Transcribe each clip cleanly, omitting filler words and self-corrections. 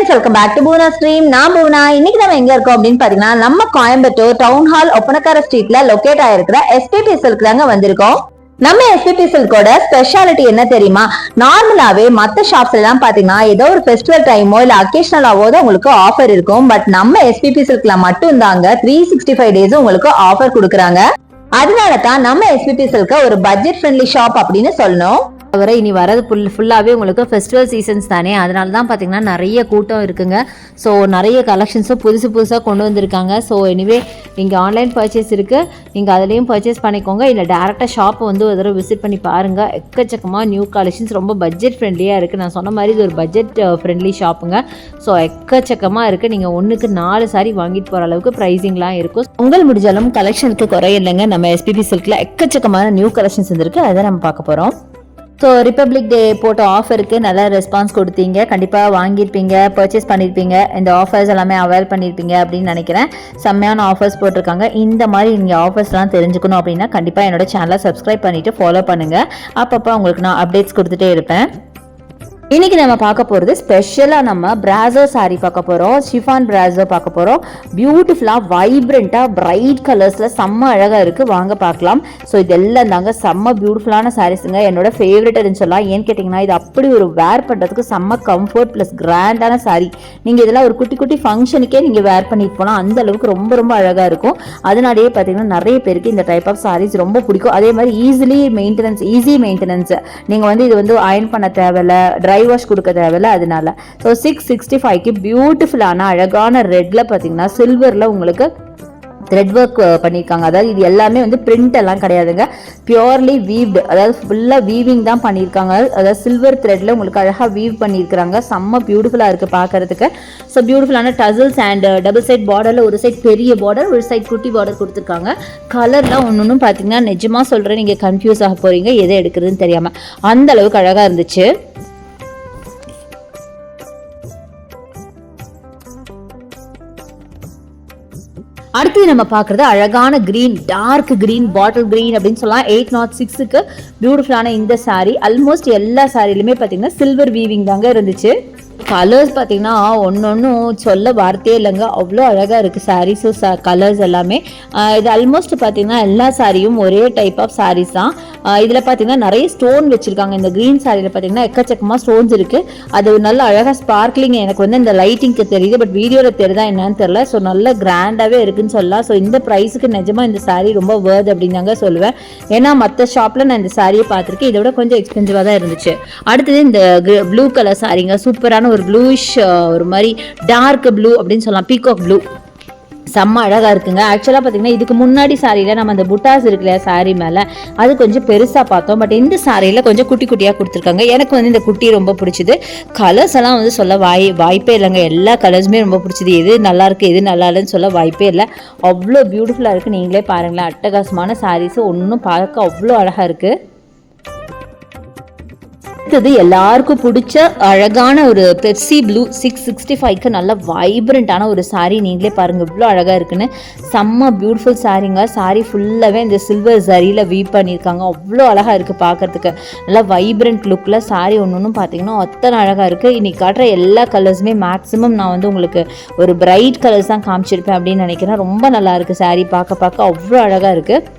Friends, welcome back to Poona stream. நான் பூனா. இன்னைக்கு நம்ம எங்க இருக்கோம் அப்படின்னு பாத்தீங்கன்னா, நம்ம கோயம்புத்தூர் டவுன் ஹால் ஒப்பனக்கார ஸ்ட்ரீட்ல லொகேட் ஆயிருக்கிற எஸ்பிபி சில்க் தாங்க வந்திருக்கோம். நம்ம எஸ்பிபி சில்கோட ஸ்பெஷாலிட்டி என்ன தெரியுமா? நார்மலாவே மத்த ஷாப்ஸ்ல எல்லாம் பாத்தீங்கன்னா ஏதோ ஒரு ஃபெஸ்டிவல் டைமோ இல்ல அக்கேஷனலாவோ தான் உங்களுக்கு ஆஃபர் இருக்கும். பட் நம்ம எஸ்பிபி சில்க்ல மட்டும் தாங்க 365 டேஸ் உங்களுக்கு ஆஃபர் கொடுக்குறாங்க. அதனால தான் நம்ம எஸ்பிபி சில்க ஒரு பட்ஜெட் ஃப்ரெண்ட்லி ஷாப் அப்படின்னு சொல்லணும். தவிர இனி வரது ஃபுல்லாகவே உங்களுக்கு ஃபெஸ்டிவல் சீசன்ஸ் தானே, அதனால தான் பார்த்தீங்கன்னா நிறைய கூட்டம் இருக்குங்க. ஸோ நிறைய கலெக்ஷன்ஸும் புதுசாக கொண்டு வந்திருக்காங்க. ஸோ எனிவே இங்கே ஆன்லைன் பர்ச்சேஸ் இருக்குது, நீங்கள் அதுலேயும் பர்ச்சேஸ் பண்ணிக்கோங்க. இல்லை டேரெக்டாக ஷாப்பை வந்து ஒரு தடவை விசிட் பண்ணி பாருங்கள். எக்கச்சக்கமாக நியூ கலெக்ஷன்ஸ் ரொம்ப பட்ஜெட் ஃப்ரெண்ட்லியாக இருக்குது. நான் சொன்ன மாதிரி இது ஒரு பட்ஜெட் ஃப்ரெண்ட்லி ஷாப்புங்க. ஸோ எக்கச்சக்கமாக இருக்குது. நீங்கள் ஒன்றுக்கு 4 சாரி வாங்கிட்டு போகிற அளவுக்கு ப்ரைஸிங்லாம் இருக்கும். உங்கள் முடிஞ்சாலும் கலெக்ஷனுக்கு குறையில்லைங்க. நம்ம எஸ்பிபி சில்கில் எக்கச்சக்கமான நியூ கலெக்ஷன்ஸ் வந்துருக்கு, அதை நம்ம பார்க்க போகிறோம். ஸோ ரிப்பப்ளிக் டே போட்ட ஆஃபருக்கு நல்ல ரெஸ்பான்ஸ் கொடுத்தீங்க, கண்டிப்பாக வாங்கியிருப்பீங்க, பர்ச்சேஸ் பண்ணியிருப்பீங்க, இந்த ஆஃபர்ஸ் எல்லாமே அவைல் பண்ணியிருப்பீங்க அப்படின்னு நினைக்கிறேன். செம்மையான ஆஃபர்ஸ் போட்டிருக்காங்க. இந்த மாதிரி நீங்கள் ஆஃபர்ஸ்லாம் தெரிஞ்சுக்கணும் அப்படின்னா கண்டிப்பாக என்னோட சேனலை சப்ஸ்கிரைப் பண்ணிவிட்டு ஃபாலோ பண்ணுங்கள். அப்பப்போ உங்களுக்கு நான் அப்டேட்ஸ் கொடுத்துட்டே இருப்பேன். இன்னைக்கு நம்ம பார்க்க போகிறது ஸ்பெஷலாக நம்ம பிராசோ சாரீ பார்க்க போகிறோம். ஷிஃபான் பிராசோ பார்க்க போகிறோம். பியூட்டிஃபுல்லாக வைப்ரண்ட்டாக பிரைட் கலர்ஸில் செம்ம அழகாக இருக்குது, வாங்க பார்க்கலாம். ஸோ இது எல்லாம் தாங்க செம்ம பியூட்டிஃபுல்லான சாரீஸுங்க. என்னோட ஃபேவரட்னு சொல்லலாம். ஏன்னு கேட்டிங்கன்னா இது அப்படி ஒரு வேர் பண்ணுறதுக்கு செம்ம கம்ஃபர்ட் ப்ளஸ் கிராண்டான சாரீ. நீங்கள் இதெல்லாம் ஒரு குட்டி குட்டி ஃபங்க்ஷனுக்கே நீங்கள் வேர் பண்ணிட்டு போனால் அந்த அளவுக்கு ரொம்ப ரொம்ப அழகாக இருக்கும். அதனாலேயே பார்த்தீங்கன்னா நிறைய பேருக்கு இந்த டைப் ஆஃப் சாரீஸ் ரொம்ப பிடிக்கும். அதே மாதிரி ஈஸி மெயின்டெனன்ஸ். நீங்கள் வந்து இது வந்து அயர்ன் பண்ண தேவையில்லை, ட்ரை வாஷ் கொடுக்க தேவையில்ல. அதனால ஸோ 665க்கு பியூட்டிஃபுல்லான அழகான ரெட்ல பார்த்தீங்கன்னா சில்வர்ல உங்களுக்கு த்ரெட் ஒர்க் பண்ணியிருக்காங்க. அதாவது இது எல்லாமே வந்து பிரிண்ட் எல்லாம் கிடையாதுங்க, பியூர்லி வீவ்டு, அதாவது ஃபுல்லாக வீவிங் தான் பண்ணியிருக்காங்க. அதாவது சில்வர் த்ரெட்ல உங்களுக்கு அழகாக வீவ் பண்ணியிருக்கிறாங்க. செம்ம பியூட்டிஃபுல்லாக இருக்குது பார்க்கறதுக்கு. ஸோ பியூட்டிஃபுல்லான டசல்ஸ் அண்ட் டபுள் சைட் பார்டரில் ஒரு சைட் பெரிய பார்டர், ஒரு சைட் குட்டி பார்டர் கொடுத்துருக்காங்க. கலர்லாம் ஒன்று பார்த்தீங்கன்னா நிஜமாக சொல்கிறேன், நீங்கள் கன்ஃபியூஸ் ஆக போகிறீங்க எதை எடுக்கிறதுன்னு தெரியாமல், அந்த அளவுக்கு அழகாக இருந்துச்சு. அடுத்தது நம்ம பார்க்குறது அழகான green, dark green, bottle green அப்படின்னு சொல்லலாம். 806க்கு பியூட்டிஃபுல்லான இந்த சாரீ. ஆல்மோஸ்ட் எல்லா சாரிலுமே பார்த்தீங்கன்னா சில்வர் வீவிங் தாங்க இருந்துச்சு. கலர்ஸ் பார்த்தீங்கன்னா ஒன்னொன்னும் சொல்ல வார்த்தையே இல்லைங்க, அவ்வளோ அழகாக இருக்குது சாரீஸும் கலர்ஸ் எல்லாமே. இது ஆல்மோஸ்ட் பார்த்தீங்கன்னா எல்லா சாரியும் ஒரே டைப் ஆஃப் சாரீஸ் தான். இதில் பார்த்தீங்கன்னா நிறைய ஸ்டோன் வச்சுருக்காங்க. இந்த க்ரீன் சாரியில் பார்த்தீங்கன்னா எக்கச்சக்கமாக ஸ்டோன்ஸ் இருக்குது. அது நல்ல அழகாக ஸ்பார்க்லிங் எனக்கு வந்து இந்த லைட்டிங்க்கு தெரியுது, பட் வீடியோவில் தெரியுதா என்னன்னு தெரியல. ஸோ நல்ல கிராண்டாகவே இருக்குன்னு சொல்லலாம். ஸோ இந்த ப்ரைஸுக்கு நிஜமாக இந்த சாரீ ரொம்ப வேர்த் அப்படின்னு தாங்க சொல்லுவேன். ஏன்னா மற்ற ஷாப்பில் நான் இந்த சாரியை பார்த்துருக்கேன், இதை விட கொஞ்சம் எக்ஸ்பென்சிவாக தான் இருந்துச்சு. அடுத்தது இந்த ப்ளூ கலர் சாரீங்க, சூப்பரான ஒரு ப்ளூஷ், ஒரு மாதிரி டார்க் ப்ளூ அப்படின்னு சொல்லலாம், பீகாக் ப்ளூ, செம்ம அழகாக இருக்குங்க. ஆக்சுவலாக பார்த்தீங்கன்னா இதுக்கு முன்னாடி சாரியில் நம்ம அந்த புட்டாஸ் இருக்கு இல்லையா சாரீ மேலே, அது கொஞ்சம் பெருசாக பார்த்தோம். பட் இந்த சாரியில் கொஞ்சம் குட்டி குட்டியாக கொடுத்துருக்காங்க. எனக்கு வந்து இந்த குட்டி ரொம்ப பிடிச்சிது. கலர்ஸ் எல்லாம் வந்து சொல்ல வாய்ப்பே இல்லைங்க. எல்லா கலர்ஸுமே ரொம்ப பிடிச்சிது. எது நல்லா இருக்குது எது நல்லா இல்லைன்னு சொல்ல வாய்ப்பே இல்லை. அவ்வளோ பியூட்டிஃபுல்லாக இருக்குது. நீங்களே பாருங்களேன், அட்டகாசமான சாரீஸு, ஒன்றும் பார்க்க அவ்வளோ அழகாக இருக்குது. அடுத்தது எல்லாருக்கும் பிடிச்ச அழகான ஒரு பெப்சி ப்ளூ 665க்கு நல்ல வைப்ரண்டான ஒரு சாரீ. நீங்களே பாருங்க இவ்வளோ அழகாக இருக்குன்னு. செம்ம பியூட்டிஃபுல் சாரீங்க. சாரீ ஃபுல்லாகவே இந்த சில்வர் சரியில் வீவ் பண்ணியிருக்காங்க. அவ்வளோ அழகாக இருக்குது பார்க்கறதுக்கு. நல்லா வைப்ரண்ட் லுக்கில் சாரீ ஒன்று பார்த்தீங்கன்னா அத்தனை அழகாக இருக்குது. இன்றைக்கி காட்டுற எல்லா கலர்ஸுமே மேக்ஸிமம் நான் வந்து உங்களுக்கு ஒரு பிரைட் கலர்ஸ் தான் காமிச்சிருப்பேன் அப்படின்னு நினைக்கிறேன். ரொம்ப நல்லா இருக்குது சாரீ, பார்க்க அவ்வளோ அழகாக இருக்குது.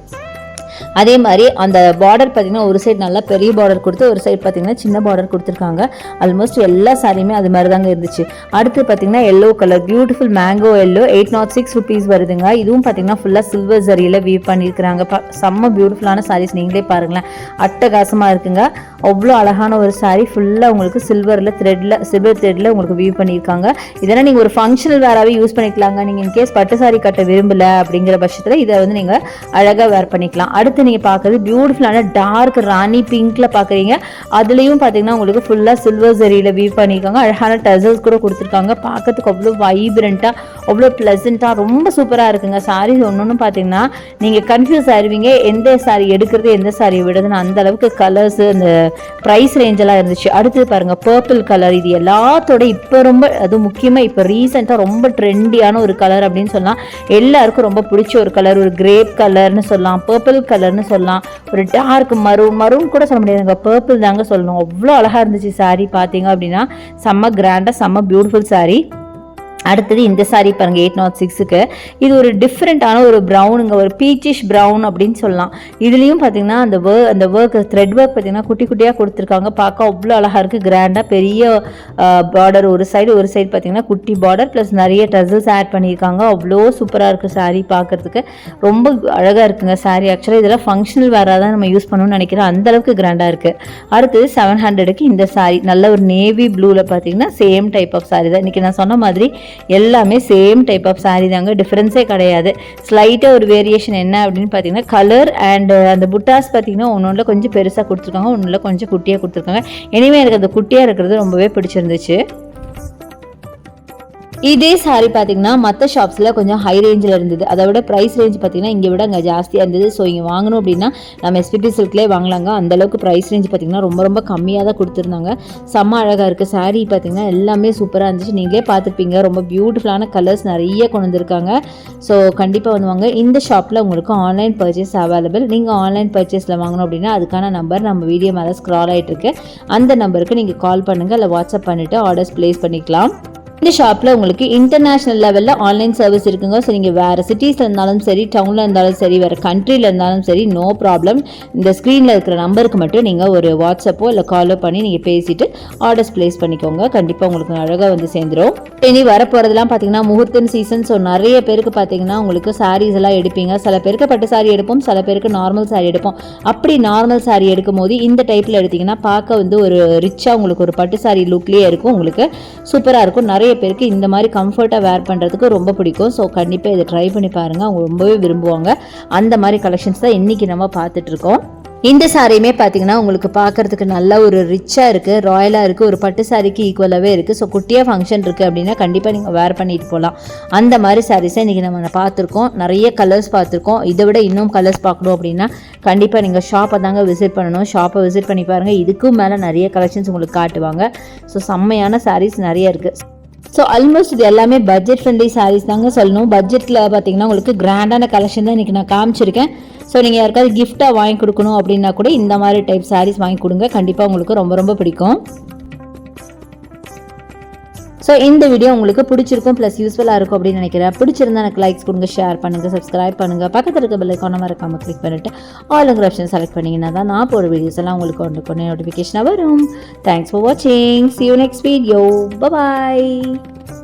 அதே மாதிரி அந்த பார்டர் பார்த்தீங்கன்னா ஒரு சைடு நல்லா பெரிய பார்டர் கொடுத்து ஒரு சைடு பார்த்தீங்கன்னா சின்ன பார்டர் கொடுத்துருக்காங்க. ஆல்மோஸ்ட் எல்லா சாரியுமே அது மாதிரி தாங்க இருந்துச்சு. அடுத்து பார்த்தீங்கன்னா yellow colour, beautiful mango yellow, 806 rupees வருதுங்க. இதுவும் பார்த்தீங்கன்னா ஃபுல்லாக சில்வர் சரியில் வீவ் பண்ணியிருக்கிறாங்க. செம்ம பியூட்டிஃபுல்லான சாரீஸ், நீங்களே பாருங்களேன், அட்டகாசமாக இருக்குங்க. அவ்வளோ அழகான ஒரு சாரீ, ஃபுல்லாக உங்களுக்கு சில்வர் த்ரெட்டில் உங்களுக்கு வீவ் பண்ணியிருக்காங்க. இதெல்லாம் நீங்கள் ஒரு ஃபங்க்ஷனல் வேறாவே யூஸ் பண்ணிக்கலாங்க. நீங்கள் இன்கேஸ் பட்டு சாரீ கட்ட விரும்பலை அப்படிங்கிற பட்சத்தில் இதை வந்து நீங்கள் அழகாக வேர் பண்ணிக்கலாம். அடுத்து நீங்க பார்க்குறது பியூட்டிஃபுல்லான டார்க் ராணி பிங்க்ல பார்க்குறீங்க. அதுலேயும் பார்த்தீங்கன்னா உங்களுக்கு ஃபுல்லாக சில்வர் சரியில் வீவ் பண்ணியிருக்காங்க. அழகான டசல்ஸ் கூட கொடுத்துருக்காங்க. பார்க்கறதுக்கு அவ்வளோ வைப்ரண்ட்டாக, அவ்வளோ ப்ளசண்ட்டாக, ரொம்ப சூப்பராக இருக்குங்க. சாரீஸ் ஒன்று பார்த்தீங்கன்னா நீங்கள் கன்ஃபியூஸ் ஆயிடுவீங்க, எந்த சாரீ எடுக்கிறது எந்த சாரீ விடுறதுன்னு. அந்த அளவுக்கு கலர்ஸ், அந்த ப்ரைஸ் ரேஞ்செல்லாம் இருந்துச்சு. அடுத்தது பாருங்க பர்பிள் கலர். இது எல்லாத்தோட இப்போ ரொம்ப, அது முக்கியமாக இப்போ ரீசெண்டாக ரொம்ப ட்ரெண்டியான ஒரு கலர் அப்படின்னு சொல்லலாம். எல்லாருக்கும் ரொம்ப பிடிச்ச ஒரு கலர், ஒரு கிரேப் கலர்னு சொல்லலாம். பர்பிள் கலர் கலர்னு சொல்லலாம், ஒரு டார்க் மரூன் கூட சொல்ல முடியாதுங்க, பர்பிள் தாங்க சொல்லணும். அவ்வளோ அழகாக இருந்துச்சு saree. பார்த்தீங்க அப்படின்னா செம்ம கிராண்டாக செம்ம பியூட்டிஃபுல் saree. அடுத்தது இந்த சாரீ பாருங்க 806க்கு. இது ஒரு டிஃப்ரெண்ட்டான ஒரு ப்ரௌனுங்க, ஒரு பீச்சிஷ் ப்ரௌன் அப்படின்னு சொல்லலாம். இதுலேயும் பார்த்தீங்கன்னா அந்த ஒர்க் த்ரெட் ஒர்க் பார்த்தீங்கன்னா குட்டி குட்டியாக கொடுத்துருக்காங்க. பார்க்க அவ்வளோ அழகாக இருக்குது, கிராண்டாக பெரிய பார்டர் ஒரு சைடு பார்த்தீங்கன்னா குட்டி பார்டர் ப்ளஸ் நிறைய டசல்ஸ் ஆட் பண்ணியிருக்காங்க. அவ்வளோ சூப்பராக இருக்குது சாரீ, பார்க்குறதுக்கு ரொம்ப அழகாக இருக்குங்க சாரீ. ஆக்சுவலாக இதெல்லாம் ஃபங்க்ஷனல் வேறாக தான் நம்ம யூஸ் பண்ணணும்னு நினைக்கிறேன், அந்தளவுக்கு கிராண்டாக இருக்குது. அடுத்தது 700க்கு இந்த சாரீ நல்ல ஒரு நேவி ப்ளூவில் பார்த்தீங்கன்னா சேம் டைப் ஆஃப் சாரீ தான். இன்றைக்கி நான் சொன்ன மாதிரி எல்லாமே சேம் டைப் ஆஃப் சாரீ தாங்க, டிஃப்ரென்ஸே கிடையாது. ஸ்லைட்டாக ஒரு வேரியேஷன் என்ன அப்படின்னு பார்த்தீங்கன்னா கலர் அண்ட் அந்த புட்டாஸ் பார்த்தீங்கன்னா ஒன்னொன்றில் கொஞ்சம் பெருசாக கொடுத்துருக்காங்க, ஒன்றில் கொஞ்சம் குட்டியாக கொடுத்துருக்காங்க. எனிவே எனக்கு அந்த குட்டியாக இருக்கிறது ரொம்பவே பிடிச்சிருந்துச்சு. இதே சாரீ பார்த்தீங்கன்னா மற்ற ஷாப்ஸில் கொஞ்சம் ஹை ரேஞ்சில் இருந்தது, அதை விட ப்ரைஸ் ரேஞ்ச் பார்த்தீங்கன்னா இங்கே விட அங்கே ஜாஸ்தியாக இருந்தது. ஸோ இங்கே வாங்கணும் அப்படின்னா நம்ம எஸ்பிபி சில்க்லேயே வாங்கலாங்க. அந்தளவுக்கு ப்ரைஸ் ரேஞ்ச் பார்த்தீங்கன்னா ரொம்ப ரொம்ப கம்மியாக தான் கொடுத்துருந்தாங்க. செம்ம அழகாக இருக்குது சாரீ பார்த்தீங்கன்னா, எல்லாமே சூப்பராக இருந்துச்சு. நீங்களே பார்த்துருப்பீங்க, ரொம்ப பியூட்டிஃபுல்லான கலர்ஸ் நிறைய கொண்டு வந்திருக்காங்க. ஸோ கண்டிப்பாக வந்து வாங்க. இந்த ஷாப்பில் உங்களுக்கு ஆன்லைன் பர்ச்சேஸ் அவைலபிள். நீங்கள் ஆன்லைன் பர்ச்சேஸில் வாங்கணும் அப்படின்னா அதுக்கான நம்பர் நம்ம வீடியோ மேலே ஸ்க்ரால் ஆகிட்டு இருக்கு, அந்த நம்பருக்கு நீங்கள் கால் பண்ணுங்கள், இல்லை வாட்ஸ்அப் பண்ணிவிட்டு ஆர்டர்ஸ் ப்ளேஸ் பண்ணிக்கலாம். இந்த ஷாப்பில் உங்களுக்கு இன்டர்நேஷ்னல் லெவலில் ஆன்லைன் சர்வீஸ் இருக்குங்க. ஸோ நீங்கள் வேறு சிட்டிஸில் இருந்தாலும் சரி, டவுனில் இருந்தாலும் சரி, வேறு கண்ட்ரியில் இருந்தாலும் சரி, நோ ப்ராப்ளம். இந்த ஸ்க்ரீனில் இருக்கிற நம்பருக்கு மட்டும் நீங்கள் ஒரு வாட்ஸ்அப்போ இல்லை காலோ பண்ணி நீங்கள் பேசிவிட்டு ஆர்டர்ஸ் ப்ளேஸ் பண்ணிக்கோங்க. கண்டிப்பாக உங்களுக்கு அழகாக வந்து சேர்ந்துடும். இனி வரப்போகிறதுலாம் பார்த்தீங்கன்னா முகூர்த்தம் சீசன். ஸோ நிறைய பேருக்கு பார்த்தீங்கன்னா உங்களுக்கு சாரீஸ் எல்லாம் எடுப்பீங்க. சில பேருக்கு பட்டு சாரீ எடுப்போம், சில பேருக்கு நார்மல் சாரீ எடுப்போம். அப்படி நார்மல் சாரீ எடுக்கும் போது இந்த டைப்பில் எடுத்திங்கன்னா பார்க்க வந்து ஒரு ரிச்சாக உங்களுக்கு ஒரு பட்டு சாரீ லுக்லேயே இருக்கும், உங்களுக்கு சூப்பராக இருக்கும். நிறைய பேருக்கு இந்த மாதிரி கம்ஃபர்ட்டாக வேர் பண்ணுறதுக்கு ரொம்ப பிடிக்கும். ஸோ கண்டிப்பாக இதை ட்ரை பண்ணி பாருங்கள், அவங்க ரொம்பவே விரும்புவாங்க. அந்த மாதிரி கலெக்ஷன்ஸ் தான் இன்றைக்கி நம்ம பார்த்துட்ருக்கோம். இந்த சாரியுமே பார்த்தீங்கன்னா உங்களுக்கு பார்க்குறதுக்கு நல்ல ஒரு ரிச்சாக இருக்குது, ராயலாக இருக்குது, ஒரு பட்டு சாரிக்கு ஈக்குவலாகவே இருக்குது. ஸோ குட்டியாக ஃபங்க்ஷன் இருக்குது அப்படின்னா கண்டிப்பாக நீங்கள் வேர் பண்ணிட்டு போகலாம். அந்த மாதிரி சாரீஸை இன்றைக்கி நம்ம பார்த்துருக்கோம், நிறைய கலர்ஸ் பார்த்துருக்கோம். இதை விட இன்னும் கலர்ஸ் பார்க்கணும் அப்படின்னா கண்டிப்பாக நீங்கள் ஷாப்பை தாங்க விசிட் பண்ணணும். ஷாப்பை விசிட் பண்ணி பாருங்கள், இதுக்கும் மேலே நிறைய கலெக்ஷன்ஸ் உங்களுக்கு காட்டுவாங்க. ஸோ செம்மையான சாரீஸ் நிறைய இருக்குது. ஸோ ஆல்மோஸ்ட் இது எல்லாமே பட்ஜெட் ஃப்ரெண்ட்லி சாரீஸ் தாங்க சொல்லணும். பட்ஜெட்டில் பார்த்தீங்கன்னா உங்களுக்கு கிராண்டான கலெக்ஷன் தான் இன்றைக்கி நான் காமிச்சிருக்கேன். ஸோ நீங்கள் யாருக்காவது கிஃப்டாக வாங்கி கொடுக்கணும் அப்படின்னா கூட இந்த மாதிரி டைப் சாரீஸ் வாங்கி கொடுங்க, கண்டிப்பாக உங்களுக்கு ரொம்ப ரொம்ப பிடிக்கும். ஸோ இந்த வீடியோ உங்களுக்கு பிடிச்சிருக்கும் ப்ளஸ் யூஸ்ஃபுல்லாக இருக்கும் அப்படின்னு நினைக்கிறேன். பிடிச்சிருந்தா எனக்கு லைக்ஸ் கொடுங்க, ஷேர் பண்ணுங்கள், சப்ஸ்கிரைப் பண்ணுங்கள், பக்கத்தில் இருக்க பெல் ஐகானை மறக்காமல் கிளிக் பண்ணிவிட்டு ஆல்ங்கிற ஆப்ஷன் செலக்ட் பண்ணிங்கன்னா தான் நான் போகிற வீடியோஸ் எல்லாம் உங்களுக்கு கொண்டு நோட்டிஃபிகேஷனாக வரும். தேங்க்ஸ் ஃபார் வாட்சிங். See you next video. Bye bye.